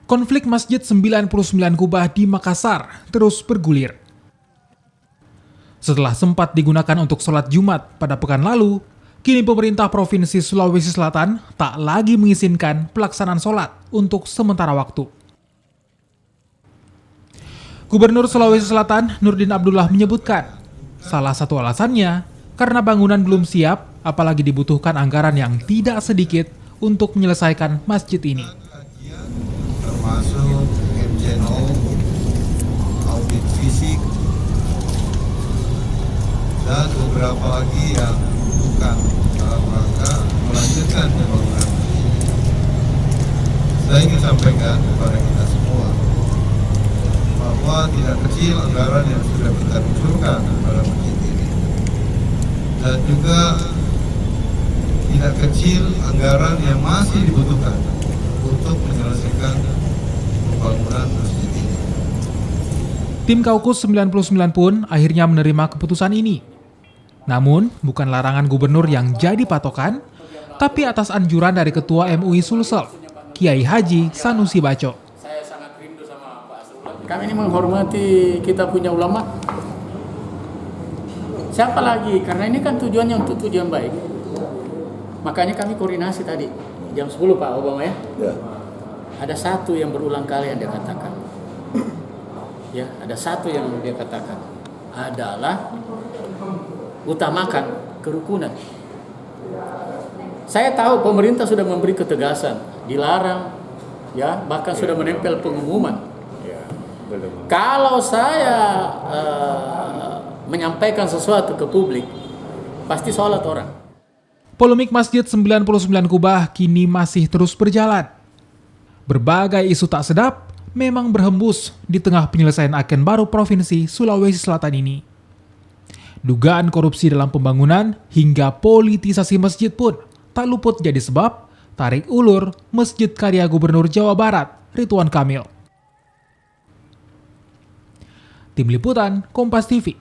Konflik Masjid 99 Kubah di Makassar terus bergulir. Setelah sempat digunakan untuk sholat Jumat pada pekan lalu, kini pemerintah Provinsi Sulawesi Selatan tak lagi mengizinkan pelaksanaan sholat untuk sementara waktu. Gubernur Sulawesi Selatan Nurdin Abdullah menyebutkan, salah satu alasannya karena bangunan belum siap, apalagi dibutuhkan anggaran yang tidak sedikit untuk menyelesaikan masjid ini. Termasuk MJNO, audit fisik, dan beberapa lagi yang bukan dalam rangka melanjutkan pembangunan. Saya ingin sampaikan kepada kita semua bahwa tidak kecil anggaran yang sudah kita kucurkan pada masjid ini, dan juga tidak kecil anggaran yang masih dibutuhkan untuk menyelesaikan pembangunan masjid ini. Tim Kaukus 99 pun akhirnya menerima keputusan ini. Namun, bukan larangan gubernur yang jadi patokan, tapi atas anjuran dari Ketua MUI Sulsel, Kiai Haji Sanusi Baco. Saya sangat rindu sama Pak Asrullah. Kami ini menghormati kita punya ulama. Siapa lagi? Karena ini kan tujuannya untuk tujuan baik. Makanya kami koordinasi tadi, jam 10 Pak Obama ya. Ada satu yang berulang kali yang dia katakan. Ya, ada satu yang dia katakan adalah utamakan kerukunan. Saya tahu pemerintah sudah memberi ketegasan, dilarang, ya, bahkan sudah menempel pengumuman. Kalau saya menyampaikan sesuatu ke publik, pasti sholat orang. Polemik Masjid 99 Kubah kini masih terus berjalan. Berbagai isu tak sedap memang berhembus di tengah penyelesaian agen baru Provinsi Sulawesi Selatan ini. Dugaan korupsi dalam pembangunan hingga politisasi masjid pun tak luput jadi sebab tarik ulur Masjid Karya Gubernur Jawa Barat, Ridwan Kamil. Tim Liputan, Kompas TV.